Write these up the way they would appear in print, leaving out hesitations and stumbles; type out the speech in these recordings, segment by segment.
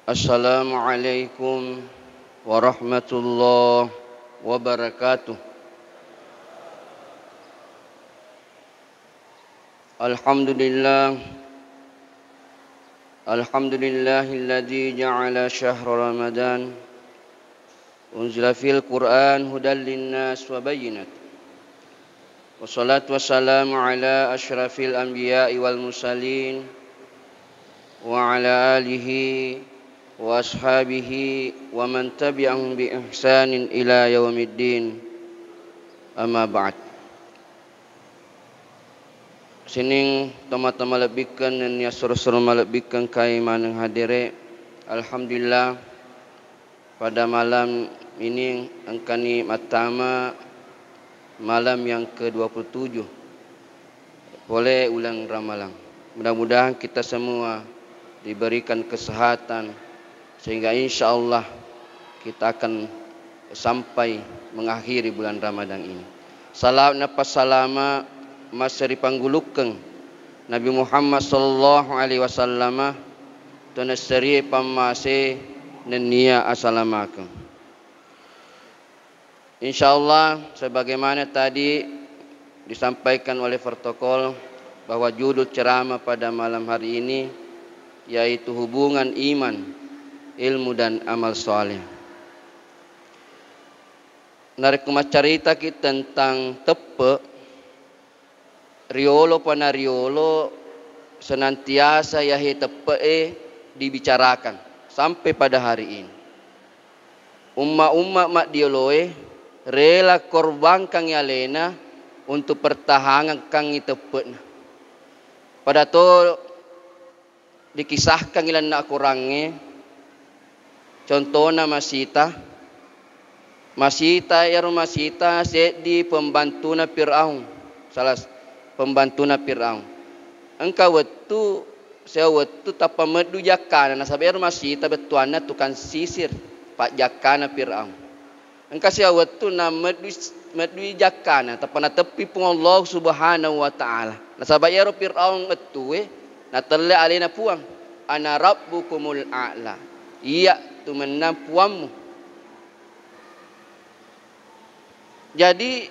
Assalamualaikum warahmatullahi wabarakatuh. Alhamdulillah. Alhamdulillahilladzi ja'ala syahra Ramadan unzila fil Qur'an hudan linnas wa bayyinat. Wassalatu wassalamu ala asyrafil anbiya'i wal mursalin wa ala alihi wa ashabihi wa man tabi'ahum bi ihsanin ila yaumiddin. Amma ba'd. Sining tama-tama lebihkan dan ya suruh-suruh melebihkan kai manang hadire. Alhamdulillah pada malam ini angkani matama malam yang ke-27 boleh ulang ramalan. Mudah-mudahan kita semua diberikan kesehatan sehingga insya-Allah kita akan sampai mengakhiri bulan Ramadan ini. Salam napa salama masari panggulukeng Nabi Muhammad sallallahu alaihi wasallam tunasari pamase nenia asalamakum. Insyaallah sebagaimana tadi disampaikan oleh protokol bahwa judul ceramah pada malam hari ini yaitu hubungan iman, ilmu dan amal soleh. Narik macarita kita tentang tepe riolo panariolo senantiasa yahi tepe dibicarakan sampai pada hari ini. Umma-umma mak dioloe rela korban kang yalena untuk pertahanan kang tepe. Pada to dikisahkan ilan nak kurangnya. Contohnya Masita di pembantuna Fir'aun. Salah pembantuna Fir'aun. Engkau wetu saya wetu tapa medu jakana nasabayar Masita betuana tukang sisir pak jakana Fir'aun. Engkau saya wetu na medu jakana tapa na tepi pun Allah Subhanahu wa taala. Nasabayar Fir'aun betu na telle alena puang ana rabbukumul a'la. Iya tu menampuammu. Jadi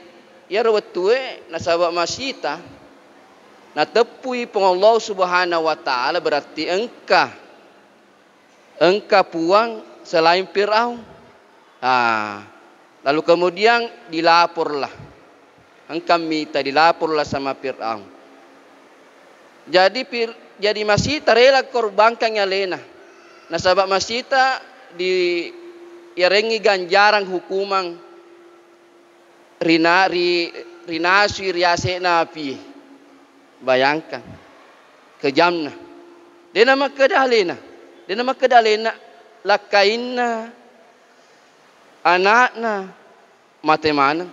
ya rawatue nasabak Masita na tepui pun Allah Subhanahu wa taala berarti engka puang selain Firaun. Lalu kemudian dilaporlah. Engka minta dilaporlah sama Firaun. Jadi Masita rela korbankan yalena. Nasabak Masita di yarengi ganjaran hukuman rinasi riase napi. Bayangkan kejamna. Dia nama kedalena lakainna anakna mate mana.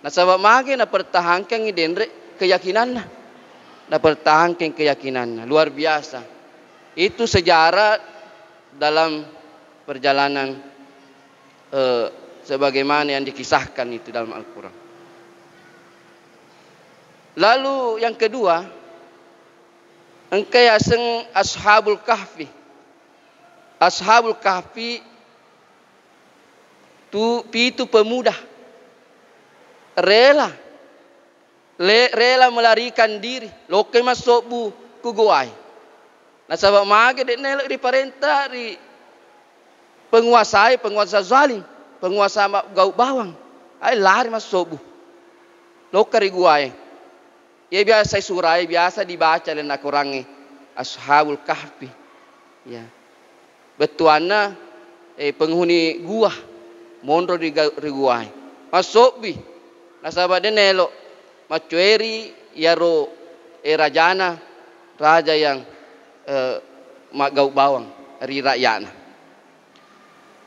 Nasabak mage na pertahankan idenre keyakinanna. Na pertahankan keyakinanna luar biasa. Itu sejarah dalam perjalanan sebagaimana yang dikisahkan itu dalam Al-Quran. Lalu yang kedua, engkau aseng Ashabul Kahfi. Ashabul Kahfi itu pemuda rela melarikan diri loke masuk ku goai. Nasabak mage dek nelok diperintah di penguasa zalim, penguasa gau bawang. Ai lari masuk bu. Lokari guai. Ya biasa surai biasa dibaca dan nak kurangi Ashabul Kahfi. Ya. Betuana penghuni gua mondro di guai. Masuk bi. Nasabak de nelok macueri yaro rajana raja yang mak gau bawang ri rakyatna.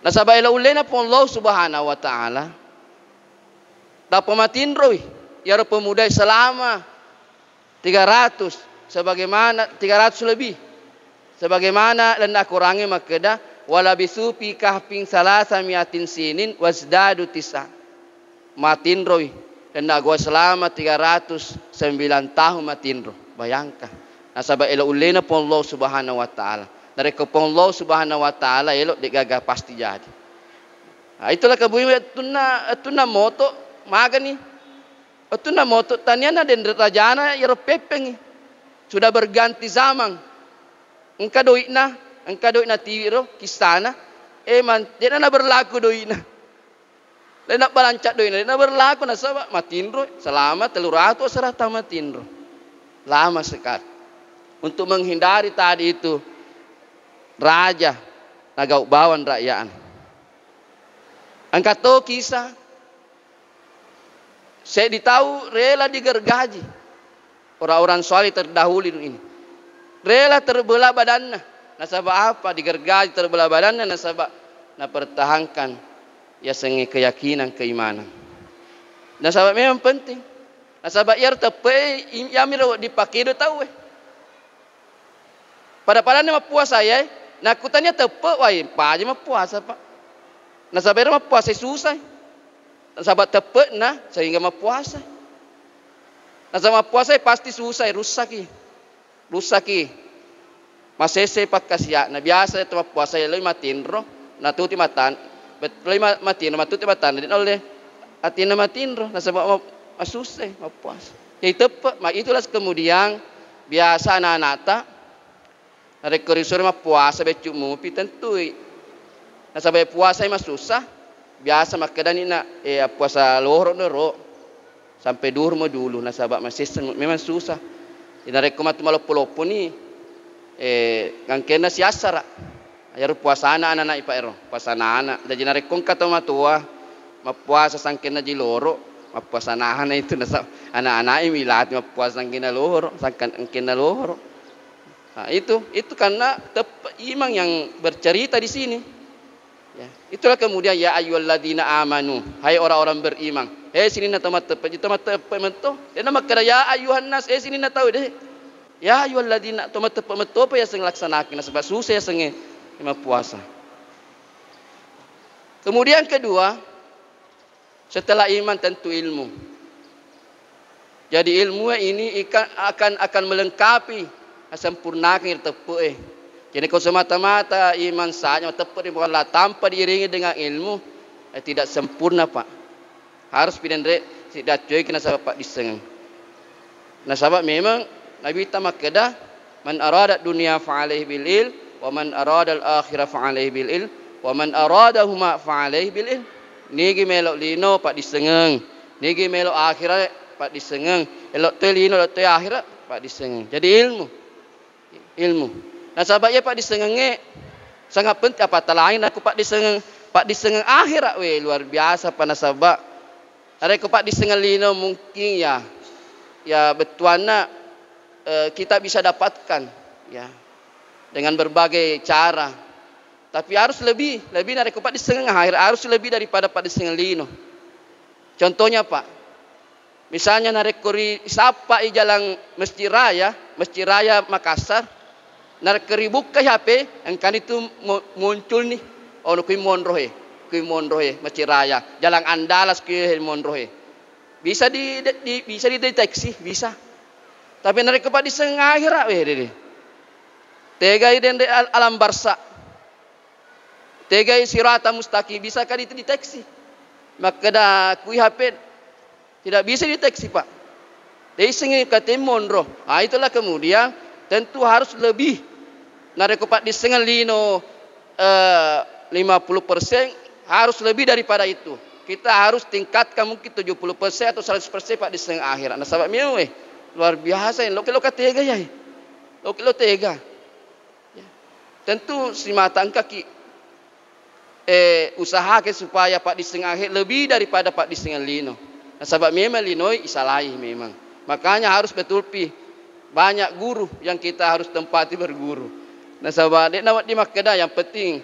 Nasabay la ulena pun Allah Subhanahu wa taala dapat matinroy yaro pemuda selama 300 sebagaimana 300 lebih sebagaimana dan kurangi makeda wala bisu fi kahfin salasamiatin sinin wasdadu tisa matinroy dan nak gua selama 309 tahun matinro. Bayangkan. Nasabah elok ulena pun Allah Subhanahu wa taala. Dari kepon Allah Subhanahu wa taala elok digagah pasti jadi. Nah, itulah kebuimnya tuna moto magani. Tuna moto taniana den rajana yero pepeng. Sudah berganti zaman. Engka doina tiro kisana man dia na berlaku doina. Lena balancak doina, lena berlaku nasabah matinro selama 300 serata matinro. Lama sekali. Untuk menghindari tadi itu raja nagau bawan rakyat. Angkat to kisah. Saya ditahu rela digergaji. Orang-orang soleh terdahulu ini. Rela terbelah badannya. Nasabah apa? Digergaji terbelah badannya. Nasabah pertahankan ya sengi keyakinan keimanan. Nasabah memang penting. Nasabah iar tepe yamiro dipakai do tahu pada mah puasa ya. Nakutannya tepe wai paje mah puasa pak. Nasabah mah puasa susah. Nasabah tepe nah sehingga mah puasa. Nasabah puasa pasti susah rusaki. Masese pak kasih. Nah biasa itu mah puasa ya lima tinro. Natuti matan. Lima matin matuti matan. Din oleh atina matinro. Nasabah susah mah puasa. Jadi tepe. Itulah kemudian biasa anak-anak tak. Narek korisor mah puasa becuk mupi tentu. Nasabah puasa mah susah. Biasa makadani nak puasa lohor nero sampai duhur mau dulu nasabah masih memang susah. Narek komat malopo-lopo ni ngangkena siasara. Ayar puasa anak-anak ipa ero. Puasa anak. Jadi narek kong kata matua mapuasa sangkena di loro. Mapuasa anak itu nasabah anak-anak milat mapuasa sangkena lohor, sangkena lohor. Nah, itu karena imam yang bercerita di sini. Ya, itulah kemudian ya ayyuhalladzina amanu, hai orang-orang beriman. Sini na tamat tepat mento. Dan nama kira ya ayyuhan nas, sini na tahu deh. Ya ayyuhalladzina tamat tepat mento apa ya sing laksanakeun sebab susah ya senge imam puasa. Kemudian kedua, setelah iman tentu ilmu. Jadi ilmu ini akan melengkapi sempurnakan tepe. Jadi kalau semata-mata iman saja tepe bukanlah tanpa diiringi dengan ilmu tidak sempurna pak. Harus pidendre tidak cuy kena sahabat pak diseng. Nah sahabat memang Nabi tamak kedah man arada dunia fa'alaihi bil il wa man arada al akhirah fa'alaihi bil il wa man aradahuma fa'alaihi bil il. Niki melok lino pak disengeng. Niki melok akhirat pak disengeng. Elok te lino elok te akhirat pak disengeng. Jadi ilmu. Nah sahabat ya pak disengenge sangat penting apa lain aku pak disengeng akhirat luar biasa pak nasabah. Ada aku pak disengeng lino mungkin ya betuana kita bisa dapatkan ya dengan berbagai cara. Tapi harus lebih dari aku pak disengeng akhirat harus lebih daripada pak disengeng lino. Contohnya pak, misalnya narek kuri sapa i jalan Masjid Raya Makassar. Narkeri buka HP, engkan itu muncul nih. Oh, kui monrohe, Masjid Raya, Jalan Andalas kui monrohe. Bisa dideteksi, bisa. Tapi narek kepada di setengah akhirat deh. Tegai den alam barsa, tegai sirata mustaqim, bisakah itu deteksi? Maka dah kui HP tidak bisa deteksi pak. Dari sengi kata monroh. Itulah kemudian tentu harus lebih. Narek kepada di setengah lino 50% harus lebih daripada itu. Kita harus tingkatkan mungkin 70% atau 100% pak di setengah akhirat. Nah sahabat miu luar biasa lo tega ya. Lo tega. Ya. Tentu si matang kaki usahakan supaya pak di setengah akhir lebih daripada pak di setengah lino. Nah sahabat memang linoi isalai memang. Makanya harus betul banyak guru yang kita harus tempati berguru. Nah sahabat di Makkah yang penting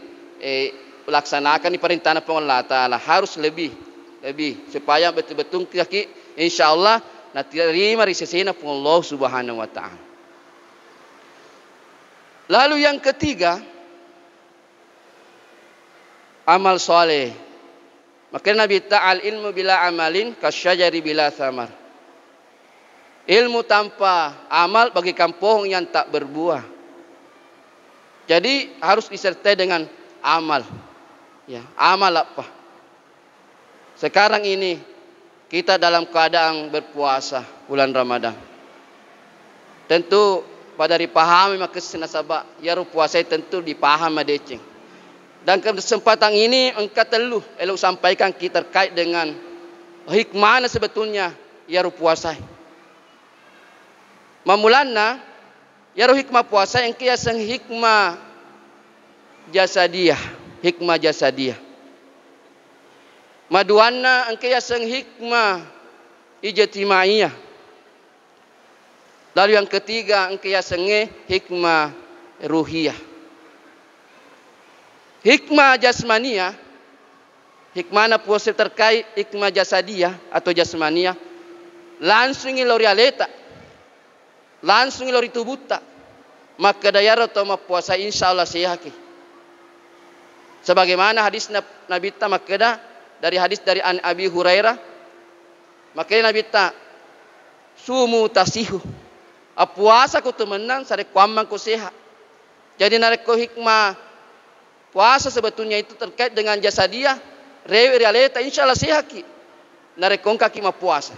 laksanakan di perintah Allah Taala harus lebih supaya betul-betul kaki insyaallah nanti terima risesena Allah Subhanahu wa taala. Lalu yang ketiga amal soleh. Maka Nabi ta'al ilmu bila amalin kasyajari bila samar. Ilmu tanpa amal bagaikan pohon yang tak berbuah. Jadi harus disertai dengan amal. Ya, amal apa? Sekarang ini kita dalam keadaan berpuasa bulan Ramadan. Tentu pada dipahami maka senasabak ya puasa tentu dipaham adecing. Dan kesempatan ini engkau teluh elok sampaikan kita terkait dengan hikmahnya sebetulnya ya puasa. Mamulana ya hikmah puasa yang kia sang hikmah jasadiyah, hikmah jasadiyah. Maduanna engkau ya sang hikmah ijtimaiyah. Lalu yang ketiga engkau ya sang hikmah ruhiyah. Hikmah jasmaniyah, hikmahna puasa terkait hikmah jasadiyah atau jasmaniyah, langsung ilori aleta, langsung ilori tubuta, maka dayar atau puasa insyaallah sehaki. Sebagaimana hadis Nabi ta makada dari hadis dari Abi Hurairah, maka Nabi ta sumu tasihu, puasa ku temenan sare kuamang ku sehat. Jadi nareko hikmah puasa sebetulnya itu terkait dengan jasadiah, realita insyaallah sehaki. Narekong kaki ma puasa.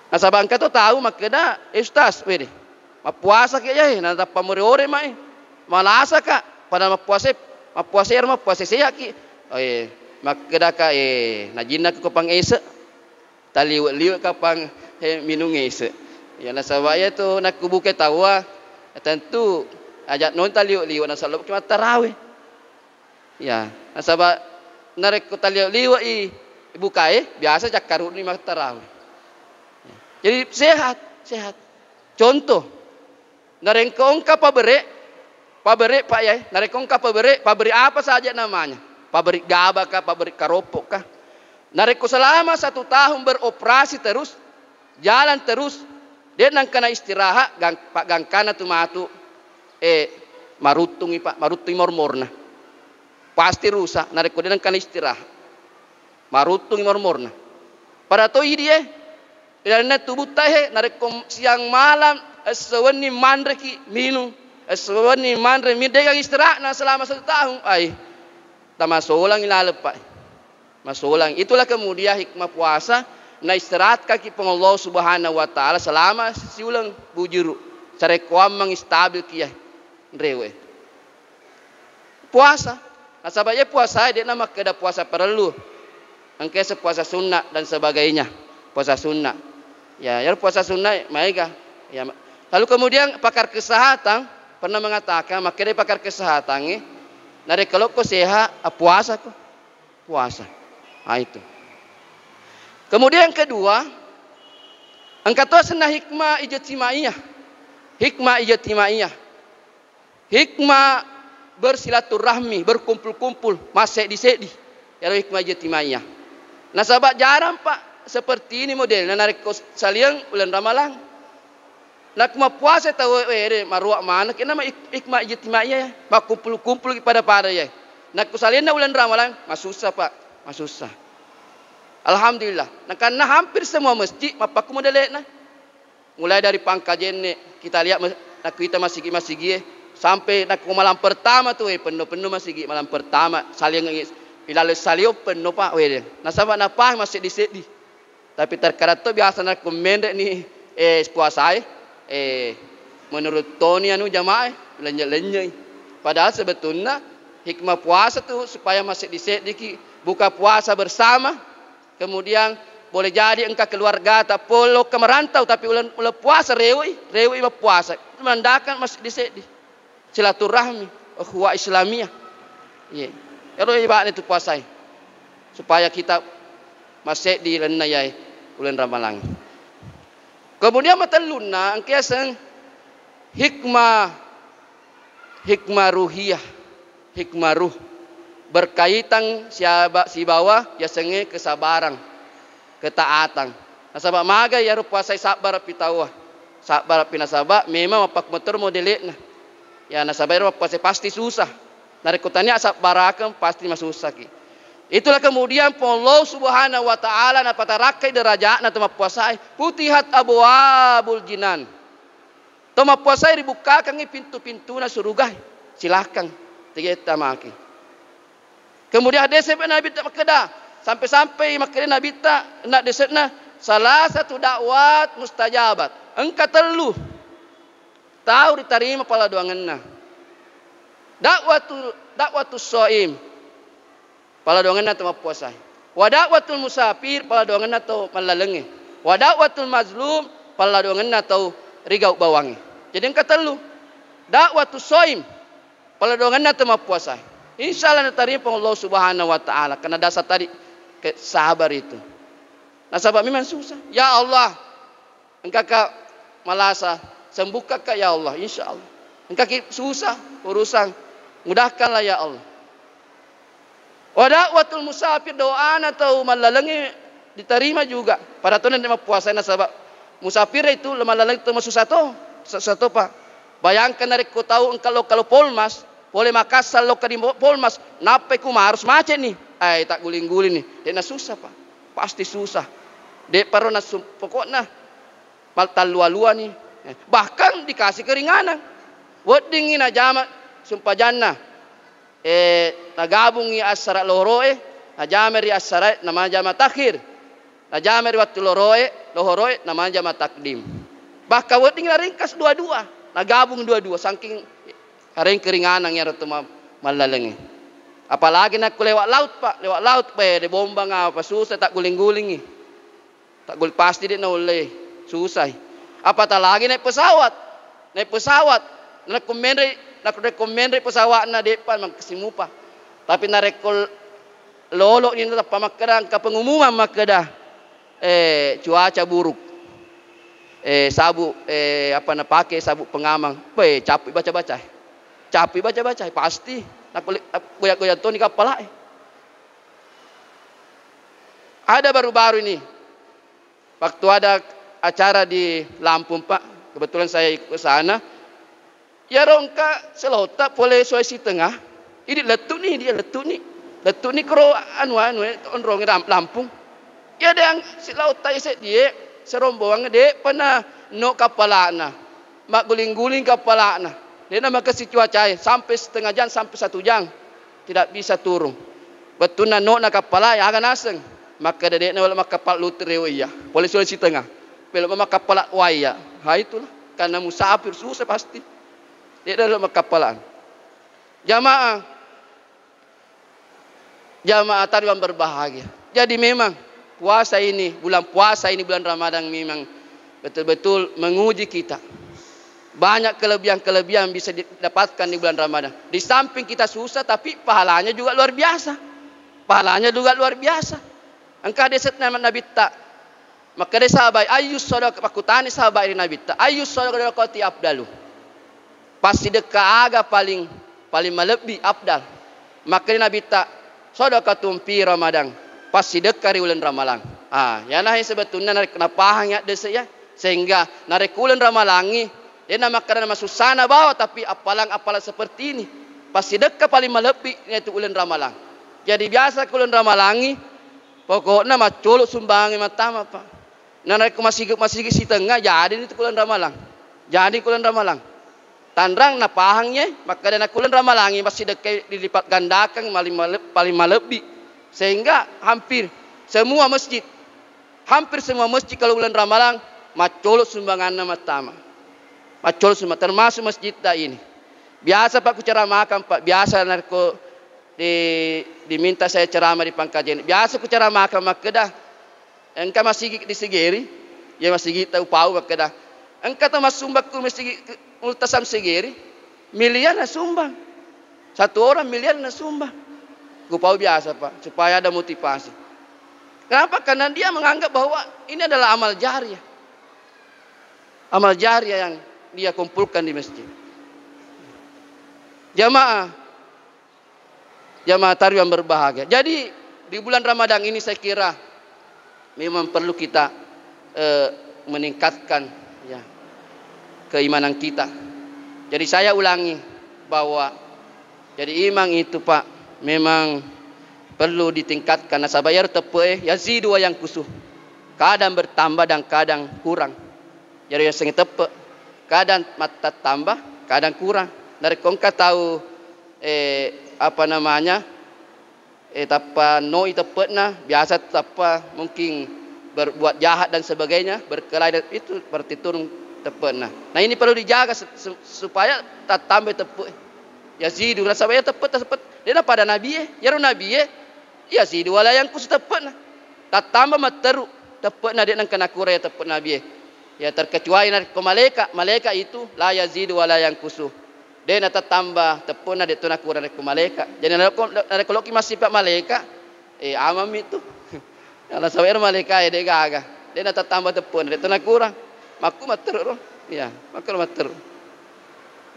Nah sabangka tu tahu makada ustaz wede. Ma puasa kaya na tapa moriore mai. Malasa ka pada ma puasa sehaki. Makada ka najina ko pang ese. Taliw ka pang minum ese. Ya na sabaya tu nak kubuke tawa tentu ajak non taliw na salop kima tarawih. Ya, nasaba narek ko taliw bukae biasa jak karut ni mak tarawih. Ya. Jadi sehat. Contoh, narengkong ka pabere Pak ya, narengkong ka pabere apa saja namanya. Pabrik gaba kah, pabrik karopok kah. Nareko selama 1 tahun beroperasi terus, jalan terus, dia nang kena istirahat, Pak gangkana tu matu marutung mormorna. Pasti rusak, nareko dia nang kena istirahat. Marutung mormorna. Pada to dia, dan tubuh tahe nareko siang malam eswani mandre ki minum, eswani mandre midega istirahat na selama 1 tahun. Tamasolang ilalepak. Masolang. Itulah kemudian hikmah puasa na istirahat kaki peng Allah Subhanahu wa taala selama siulang bujuru. Cara kuamang stabil kia rewe. Puasa. Nasabaya puasa dia nama keda puasa perlu. Angke sepuasa sunnah dan sebagainya. Puasa sunnah. Ya puasa sunnah maiga. Ya. Lalu kemudian pakar kesehatan pernah mengatakan maka dia pakar kesehatan nare kalau kau sehat puasa kau. Puasa. Itu. Kemudian yang kedua, angkat senah hikmah ijtimaiyah. Hikmah ijtimaiyah. Hikmah bersilaturahmi, berkumpul-kumpul, masedi-sedi. Ya hikmah ijtimaiyah. Nah sahabat jarang Pak seperti ini modelnya narik saliang bulan Ramalan. Nak mau puasa tahu maruak mana kena hikmah ijtimaiyah ya. Pak kumpul-kumpul pada ya. Nak salian bulan Ramalan masusah Pak. Susah. Alhamdulillah. Nah, karena hampir semua masjid mapaku modelek nah. Mulai dari pangkajen kita lihat kita masih sampai nak malam pertama tu penuh masih malam pertama saling ilale salio penuh Pak Nah sahabat napa masih disedi. Tapi terkadang tu biasa nak komende ni puasa menurut Tony anu jamaah lenye-lenye. Padahal sebetulnya hikmah puasa tu supaya masih disedi buka puasa bersama, kemudian boleh jadi engkau keluarga tak polo ke merantau tapi ulah puasa rewi puasa menandakan masih disedi silaturahmi ukhuwah Islamiyah. Ye. Kalau ibarat itu puasa supaya kita masih di lenayai bulan Ramalan. Kemudian mataluna angkiasan hikmah ruhiyah, hikmah ruh. Berkaitan si bawah ya senge kesabaran, ketaatan. Nasabak maga ya puasa sabar pitawah. Sabar pinasabak memang apak motor modelekna. Ya nasabak puasa pasti susah. Narikutanya asap barakan pasti masuk susah ki. Itulah kemudian Allah Subhanahu wa taala na patarakai derajatna tama puasai putihat abwaabul jinan. Tama puasai dibukakan pintu-pintuna surga. Silakan kita maki. Kemudian ada sampai Nabi tak makeda sampai makeda Nabi tak nak desetna salah satu dakwat mustajabat. Engka telu tahu diterima pala doanganna. Dakwatus shaim pala doanganna tama puasa. Wa dakwatul musafir pala doanganna tau malalenge. Wa dakwatul mazlum pala doanganna tau rigau bawangi. Jadi engka telu. Dakwatus shaim pala doanganna tama puasa. Insyaallah diterima Allah Subhanahu wa taala karena dasar tadi sabar itu. Nah sabar memang susah. Ya Allah, engkau malasa sembuhkan ya Allah, insyaallah. Engkau susah urusan, mudahkanlah ya Allah. Wa da'watul musafir doa atau malalengi diterima juga. Pada tahun yang puasa nasabak musafir itu malalengi itu susah to Pak. Bayangkan dari kau tahu kalau polmas boleh Makassar lo di polmas nape ku harus macet nih. Tak guling-guling nih. Dia susah Pak. Pasti susah. Dia pernah pokoknya maltal lua-lua nih. Bahkan dikasih keringanan. Wedding ina jamak sumpah jannah. Nagabung ya asyarat lohoroe. Najameri asyarat nama jamak takhir. Najameri waktu lohoroe nama jamak takdim. Bahkan wedding ringkas dua-dua. Nagabung dua-dua. Saking hari keringanan yang ratu malalengi. Apalagi nak lewat laut Pak. Lewat laut di bomba apa susah tak guling-guling. Tak gul pasti dia oleh susah. Apatah lagi naik pesawat. Nak rekomendasi pesawat na depan makasimupa. Tapi na rekol lolo ni na pamakerang ka pengumuman makedah cuaca buruk. Sabuk apa na pakai sabuk pengamang. Capek baca-baca. Pasti. Nak goyak-goyak tu ni kapal Ada baru-baru ini. Waktu ada acara di Lampung Pak, kebetulan saya ikut ke sana. Ya rongka selota boleh Sulawesi Tengah. Ini letuk ni kero anu onrong Lampung. Ya ada yang selota isek dia serombongan dia pernah no kapalana. Mak guling-guling kapalana. Dia nama kasih cuaca sampai setengah jam sampai 1 jam tidak bisa turun. Betul no nak kapala ya akan aseng. Maka dia nak mak kapal luterewiya. Boleh Sulawesi Tengah. Belum mak kapal waya. Ha itulah karena musafir susah pasti. Dia dalam kapalan. Jamaah tadi yang berbahagia. Jadi memang bulan puasa ini bulan Ramadan memang betul-betul menguji kita. Banyak kelebihan-kelebihan bisa didapatkan di bulan Ramadan. Di samping kita susah tapi pahalanya juga luar biasa. Engkau deset nama Nabi tak. Maka dia sahabat ayus sadaqah pakutani sahabat ini Nabi tak. Ayus sadaqati afdalu. Pasti dekat aga paling melebih afdal. Maka dia Nabi tak sadaqatum fi Ramadan. Pasti dekat bulan Ramadan. Ya nah sebetulnya narik kenapa hanya desa ya sehingga narik bulan Ramadan dia nama susana bawa tapi apalang seperti ini pasti dekat paling melebih yaitu bulan Ramadan. Jadi biasa bulan Ramadan pokoknya macolok sumbangi matama Pak. Narik masih si tengah jadi itu bulan Ramadan. Tandrang na pahangnya maka dana bulan Ramadan masih dekat dilipat gandakan paling melebih sehingga hampir semua masjid kalau bulan Ramadan macolok sumbangan matama. Macul semua termasuk masjid ini. Biasa Pak ku ceramahkan Pak. Biasa narko diminta saya ceramah di Pangkajen. Biasa ku ceramahkan makedah. Engkau masih di Segeri. Ya masih kita upau makedah. Engkau tu masumbak ku masih multasam Segeri. Miliar na sumbang. 1 orang miliar na sumbang. Ku upau biasa Pak. Supaya ada motivasi. Kenapa? Karena dia menganggap bahwa ini adalah amal jariah. Amal jariah yang dia kumpulkan di masjid. Jamaah tarawih yang berbahagia. Jadi di bulan Ramadan ini saya kira memang perlu kita meningkatkan ya keimanan kita. Jadi saya ulangi bahwa jadi iman itu Pak memang perlu ditingkatkan nasabayar tepe yazidu wa yang kusuh. Kadang bertambah dan kadang kurang. Jadi yang sengit tepe kadang mata tambah, kadang kurang. Dari kongka tahu apa namanya? Tapa noi tepetna biasa tapa mungkin berbuat jahat dan sebagainya, berkelahi itu seperti turun tepetna. Nah ini perlu dijaga supaya tak tambah tepe. Yazidu nasabayar tepe. Dia pada nabi ya nabi yazidu wala yang kusuh tepetna. Tak tambah materu tepetna dia nang kena kurai tepet nabi. Ya terkecuali nak ke malaikat itu la yazidu wala yang kusuh. Dia nak tambah tepetna dia tu nak kurai ke malaikat. Jadi nak kalau kita masih pak malaikat amam itu. Kalau sawer malaikat dia gaga. Dia nak tambah tepetna dia tu nak kurang. Maku materu. Ya, maku materu.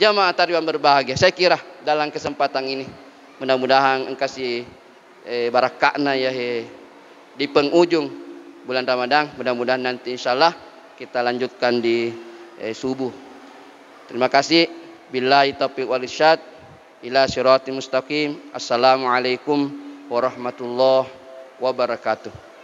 Jamaah tariwan berbahagia. Saya kira dalam kesempatan ini mudah-mudahan engkau kasih barakatna ya di penghujung bulan Ramadan. Mudah-mudahan nanti insyaallah kita lanjutkan di subuh. Terima kasih. Billahi taufiq wal irsyad ila siratal mustaqim. Assalamualaikum warahmatullahi wabarakatuh.